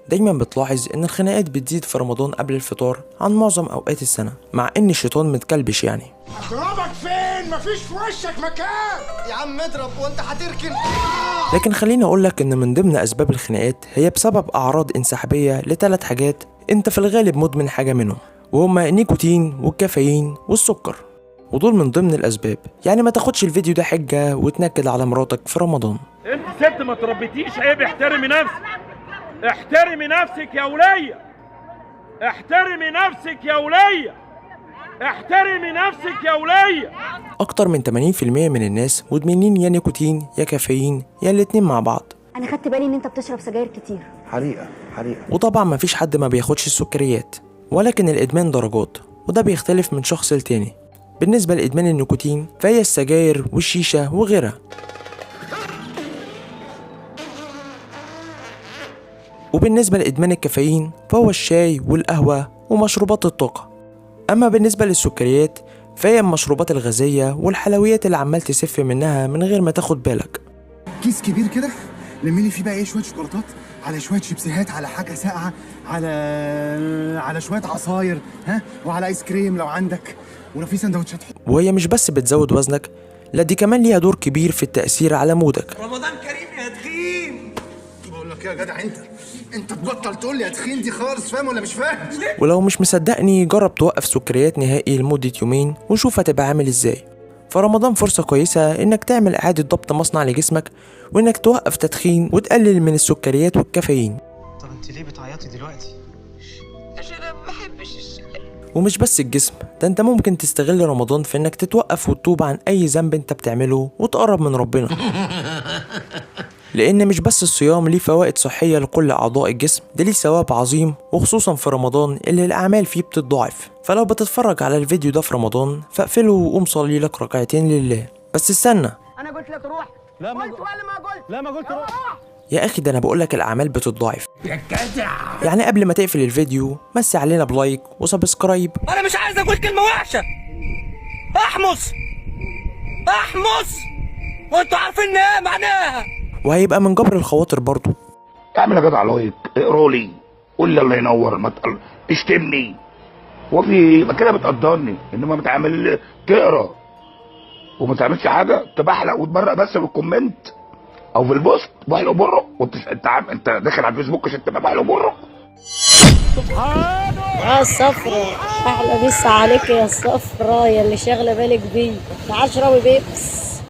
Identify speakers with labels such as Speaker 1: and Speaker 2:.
Speaker 1: دايما بتلاحظ ان الخناقات بتزيد في رمضان قبل الفطار عن معظم اوقات السنة، مع ان الشيطان متكلبش يعني.
Speaker 2: اضربك فين؟ مفيش في وشك مكان
Speaker 3: يا عم اضرب وانت هتركن.
Speaker 1: لكن خليني اقولك ان من ضمن اسباب الخناقات هي بسبب اعراض انسحابية ل3 حاجات انت في الغالب مدمن حاجة منهم، وهما النيكوتين والكافيين والسكر، ودول من ضمن الاسباب. يعني ما تاخدش الفيديو ده حجة وتنكد على مراتك في رمضان.
Speaker 4: انت ست ما تربيتيش عيب، احترمي نفسك، احترمي نفسك يا ولية، احترمي نفسك يا ولية، احترمي نفسك يا ولية.
Speaker 1: اكتر من 80% من الناس مدمنين يا نيكوتين يا كافيين يا الاتنين مع بعض.
Speaker 5: انا خدت بالي ان انت بتشرب سجاير كتير.
Speaker 3: حريقه.
Speaker 1: وطبعا مفيش حد ما بياخدش السكريات، ولكن الادمان درجات، وده بيختلف من شخص لتاني. بالنسبة لإدمان النيكوتين فهي السجاير والشيشة وغيرها، وبالنسبة لإدمان الكافيين فهو الشاي والقهوة ومشروبات الطاقة. أما بالنسبة للسكريات فهي المشروبات الغازية والحلويات اللي عمال تسف منها من غير ما تاخد بالك.
Speaker 6: كيس كبير كده لميلي فيه بقى ايه، شويه شوكولاتات على شويه شيبسيهات على حاجه ساقعه على شويه عصاير، ها، وعلى ايس كريم لو عندك، ولو في سندوتشات.
Speaker 1: وهي مش بس بتزود وزنك، لا دي كمان ليها دور كبير في التأثير على مودك.
Speaker 3: رمضان كريم يا تخين.
Speaker 6: بقول لك يا جدع انت تبطل تقول لي يا تخين دي خالص، فاهم ولا مش فاهم؟
Speaker 1: ولو مش مصدقني جرب توقف سكريات نهائي لمدة يومين وشوف هتبقى عامل ازاي. فرمضان فرصة كويسة انك تعمل اعادة ضبط مصنع لجسمك، وانك توقف تدخين وتقلل من السكريات والكافيين.
Speaker 3: طب انت ليه بتعيطي دلوقتي؟
Speaker 7: عشان انا ما بحبش الشاي.
Speaker 1: ومش بس الجسم ده، انت ممكن تستغل رمضان في انك تتوقف وتتوب عن اي ذنب انت بتعمله وتقرب من ربنا. لان مش بس الصيام ليه فوائد صحية لكل اعضاء الجسم، ده ليه ثواب عظيم، وخصوصا في رمضان اللي الاعمال فيه بتتضاعف. فلو بتتفرج على الفيديو ده في رمضان فاقفله وقوم صلي لك ركعتين لله. بس استنى،
Speaker 2: انا قلت لك روح.
Speaker 4: لا ما
Speaker 2: قلت ولا ما قلت؟
Speaker 4: لا ما قلت روح.
Speaker 1: يا اخي ده انا بقولك الاعمال بتتضاعف يا جدع. يعني قبل ما تقفل الفيديو مسي علينا بلايك وسبسكرايب.
Speaker 8: انا مش عايز اقول كلمه وحشه. احمص وانتوا عارفين ايه معناها.
Speaker 1: وهيبقى من جبر الخواطر برضو.
Speaker 9: اعمل يا جدع لايك، اقرا لي، قول لي الله ينور، ما تشتمني وفي ما كده بتقدرني، انما بتعمل تقرا وما تعملش حاجه، تبحلق وتبرق بس في الكومنت او في البوست بحلق بره، انت داخل على الفيسبوك عشان تبقى بحلق بره.
Speaker 10: يا الصفرا احلى مسا عليك يا الصفرا يا اللي شاغله بالك بيه. تعال اشربي بيبس.